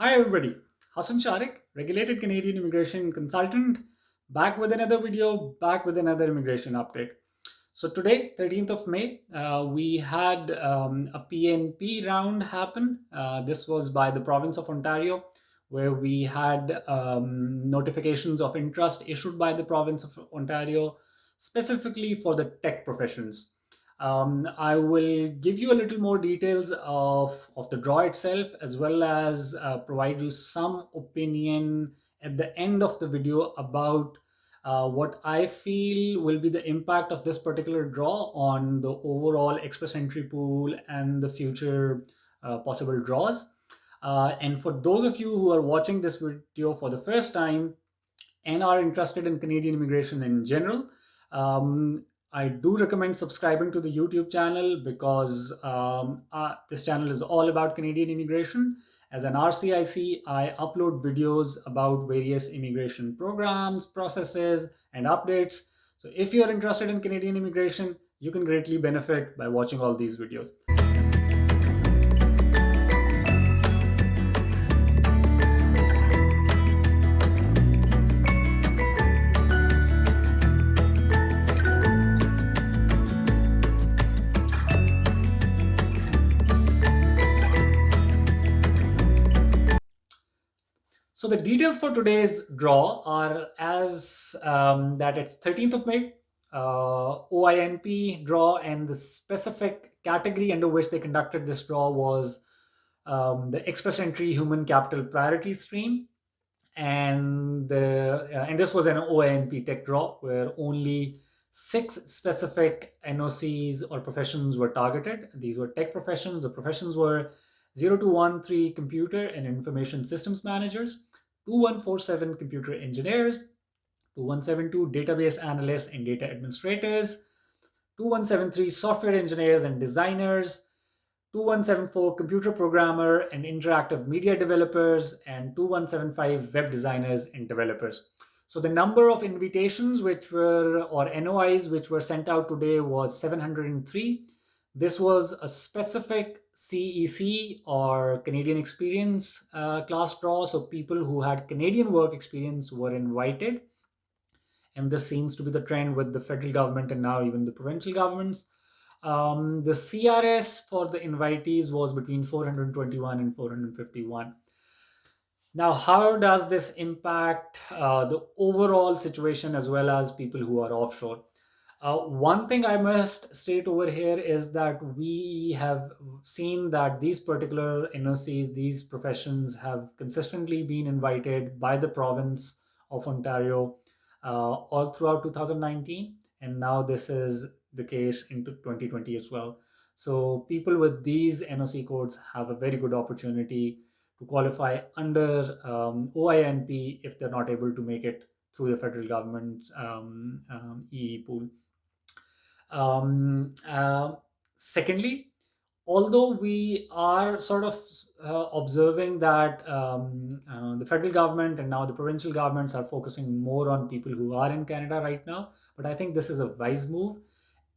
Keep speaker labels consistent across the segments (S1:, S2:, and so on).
S1: Hi everybody, Hassan Shariq, regulated Canadian immigration consultant, back with another video, back with another immigration update. So today, 13th of May, we had a PNP round happen. This was by the province of Ontario, where we had notifications of interest issued by the province of Ontario, specifically for the tech professions. I will give you a little more details of the draw itself, as well as provide you some opinion at the end of the video about what I feel will be the impact of this particular draw on the overall express entry pool and the future possible draws. And for those of you who are watching this video for the first time and are interested in Canadian immigration in general, I do recommend subscribing to the YouTube channel because this channel is all about Canadian immigration. As an RCIC, I upload videos about various immigration programs, processes, and updates. So if you're interested in Canadian immigration, you can greatly benefit by watching all these videos. So the details for today's draw are as that it's 13th of May, OINP draw, and the specific category under which they conducted this draw was the Express Entry Human Capital Priority Stream. And this was an OINP tech draw where only six specific NOCs or professions were targeted. These were tech professions. The professions were 0213 computer and information systems managers, 2147 computer engineers, 2172 database analysts and data administrators, 2173 software engineers and designers, 2174 computer programmer and interactive media developers, and 2175 web designers and developers. So the number of invitations which were, or NOIs which were sent out today was 703. This was a specific CEC or Canadian experience class draw. So people who had Canadian work experience were invited. And this seems to be the trend with the federal government and now even the provincial governments. The CRS for the invitees was between 421 and 451. Now, how does this impact the overall situation as well as people who are offshore? One thing I must state over here is that we have seen that these particular NOCs, these professions have consistently been invited by the province of Ontario all throughout 2019. And now this is the case into 2020 as well. So people with these NOC codes have a very good opportunity to qualify under OINP if they're not able to make it through the federal government EE pool. Um, uh, Secondly, although we are sort of observing that the federal government and now the provincial governments are focusing more on people who are in Canada right now, but I think this is a wise move.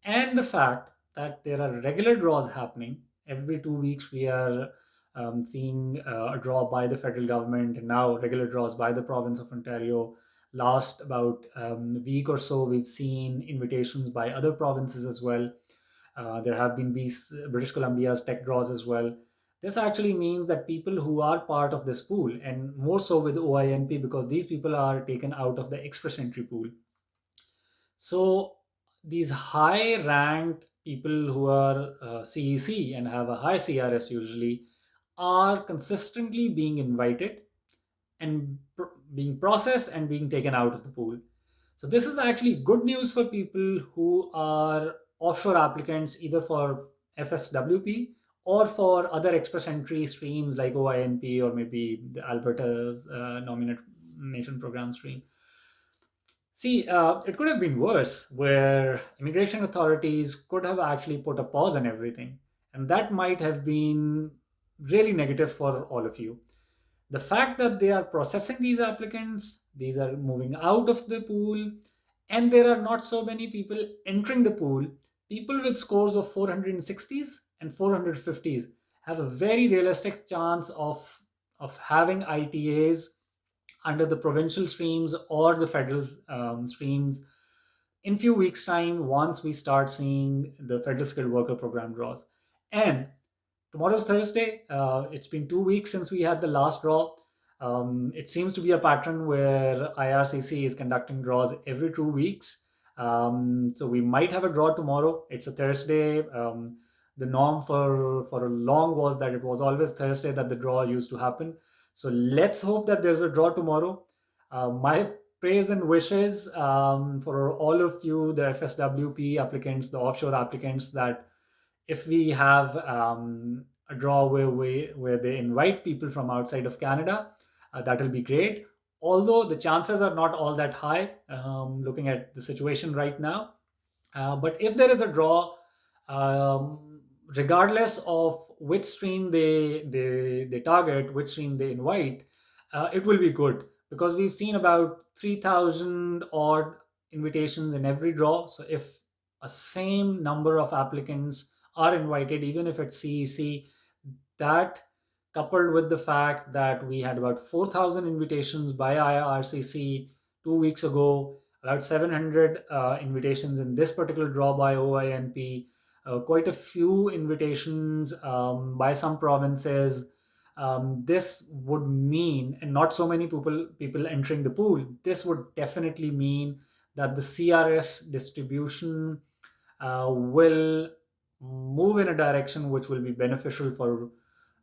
S1: And the fact that there are regular draws happening every 2 weeks, we are seeing a draw by the federal government and now regular draws by the province of Ontario. Last about week or so, we've seen invitations by other provinces as well. There have been these British Columbia's tech draws as well. This actually means that people who are part of this pool, and more so with OINP, because these people are taken out of the express entry pool. So these high ranked people who are CEC and have a high CRS usually are consistently being invited and being processed and being taken out of the pool. So this is actually good news for people who are offshore applicants, either for FSWP or for other express entry streams like OINP or maybe the Alberta's nomination program stream. See, it could have been worse, where immigration authorities could have actually put a pause on everything, and that might have been really negative for all of you. The fact that they are processing these applicants, these are moving out of the pool, and there are not so many people entering the pool, people with scores of 460s and 450s have a very realistic chance of of having ITAs under the provincial streams or the federal streams in few weeks time, once we start seeing the federal skilled worker program draws. And tomorrow's Thursday. It's been 2 weeks since we had the last draw. It seems to be a pattern where IRCC is conducting draws every 2 weeks. So we might have a draw tomorrow. It's a Thursday. The norm for a long was that it was always Thursday that the draw used to happen. So let's hope that there's a draw tomorrow. My praise and wishes for all of you, the FSWP applicants, the offshore applicants, that if we have a draw where they invite people from outside of Canada, that will be great. Although the chances are not all that high, looking at the situation right now. But if there is a draw, regardless of which stream they target, which stream they invite, it will be good, because we've seen about 3,000 odd invitations in every draw. So if a same number of applicants are invited, even if it's CEC, that, coupled with the fact that we had about 4,000 invitations by IRCC 2 weeks ago, about 700 invitations in this particular draw by OINP, quite a few invitations by some provinces. This would mean, and not so many people entering the pool, this would definitely mean that the CRS distribution will move in a direction which will be beneficial for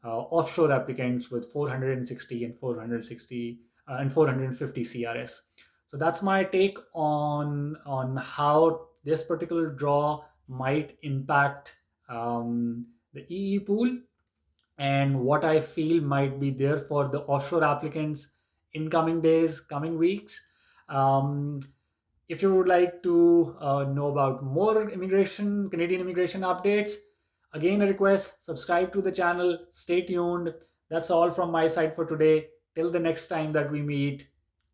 S1: offshore applicants with 460 and 460 and 450 CRS. So that's my take on how this particular draw might impact the EE pool, and what I feel might be there for the offshore applicants in coming days, coming weeks. Um, if you would like to know about more Canadian immigration updates, again a request, subscribe to the channel, stay tuned. That's all from my side for today. Till the next time that we meet,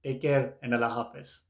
S1: take care and Allah Hafiz.